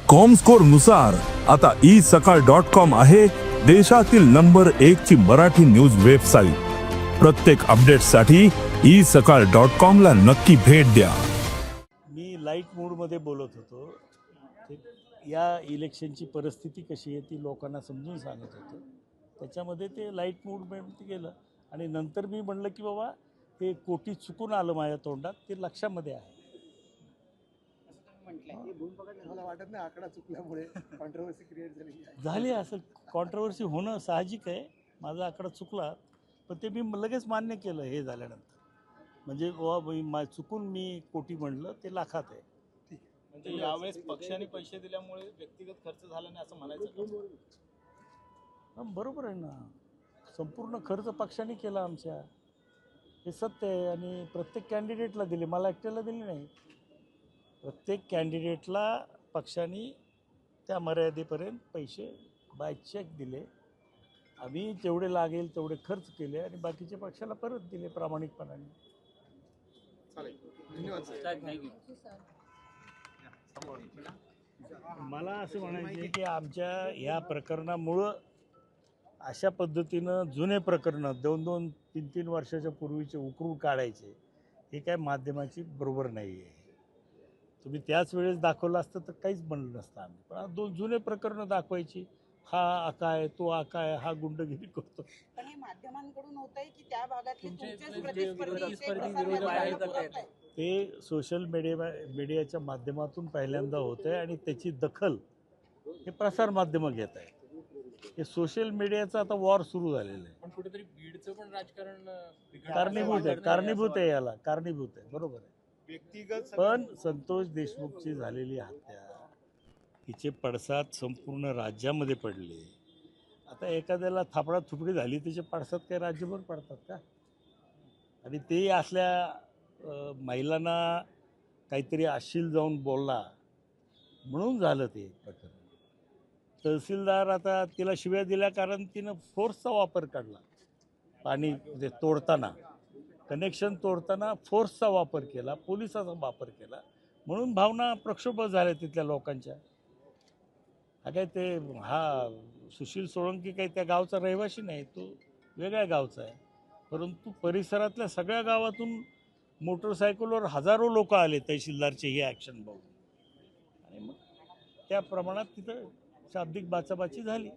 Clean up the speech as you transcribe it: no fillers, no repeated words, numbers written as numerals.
Comscore नुसार आता isakal.com आहे देशातील नंबर 1 ची मराठी न्यूज वेबसाईट। प्रत्येक अपडेटसाठी isakal.com ला नक्की भेट द्या। मी लाईट मूडमध्ये बोलत होतो। या इलेक्शनची परिस्थिती कशी आहे ती लोकांना समजून सांगत होतो। त्याच्यामध्ये ते लाईट मूडमध्ये गेलं आणि नंतर मी म्हणलं की बाबा ते कोटी चुकून आलं माझ्या तोंडात, ते लक्षामध्ये आहे। मला वाटत नाही आकडा चुकल्यामुळे कॉन्ट्रोवर्सी क्रिएट झाली असं कॉन्ट्रोवर्सी होणं साहजिक आहे। माझा आकडा चुकला पण ते मी लगेच मान्य केलं हे झाल्यानंतर। म्हणजे चुकून मी कोटी म्हणलं ते लाखात आहे। म्हणजे यावेळेस पक्षाने पैसे दिल्यामुळे व्यक्तिगत खर्च झाला नाही असं म्हणायचं का? बरोबर आहे ना, संपूर्ण खर्च पक्षाने केला आमच्या, हे सत्य आहे। आणि प्रत्येक कॅन्डिडेटला दिले, मला एकट्याला दिले नाही। प्रत्येक कॅन्डिडेटला पक्षाने त्या मर्यादेपर्यंत पैसे बाय चेक दिले। आम्ही जेवढे लागेल तेवढे खर्च केले आणि बाकीचे पक्षाला परत दिले प्रामाणिकपणाने। मला असं म्हणायचं आहे की आमच्या या प्रकरणामुळं अशा पद्धतीनं जुने प्रकरणं 2-2, 3-3 वर्षाच्या पूर्वीचे उकरून काढायचे, हे काय माध्यमाची बरोबर नाही आहे। तुम्ही त्याच वेळेस दाखवलं असतं तर काहीच बनलं नसतं आम्ही, पण 2 जुने प्रकरणं दाखवायची, हा आकाय तो आकाय, हा गुंडगिरी करतो। पण हे माध्यमांकडून होतंय की त्या भागातले तुमचेच प्रतिस्पर्धी ते सोशल मीडियाच्या माध्यमातून पहिल्यांदा होत आहे आणि त्याची दखल हे प्रसार माध्यमं घेत आहेत। हे सोशल मीडियाचा आता वॉर सुरू झालेलं आहे। पण कुठेतरी बीडचं पण राजकारण कारणीभूत आहे याला, कारणीभूत आहे, बरोबर आहे। व्यक्तिगत पण संतोष देशमुखची झालेली हत्या, हिचे पडसाद संपूर्ण राज्यामध्ये पडले। आता एखाद्याला थापडा थुपडी झाली त्याचे पडसाद काय राज्यभर पडतात का? आणि ते असल्या महिलांना काहीतरी अश्लील जाऊन बोलला म्हणून झालं ते प्रकरण। तहसीलदार आता तिला शिव्या दिल्या कारण तिनं फोर्सचा वापर काढला, पाणी म्हणजे तोडताना, कनेक्शन तोडताना फोर्सचा वापर केला, पोलिसाचा वापर केला, म्हणून भावना प्रक्षोभक झाल्या तिथल्या लोकांच्या। हा सुशील सोळंकी काही त्या गावचा रहिवासी नाही, तो वेगळ्या गावचा आहे। परंतु परिसरातल्या सगळ्या गावातून मोटरसायकलवर हजारो लोक आले तहसीलदारचे हे ॲक्शन बघून, आणि मग त्या प्रमाणात तिथं शाब्दिक बाचाबाची झाली।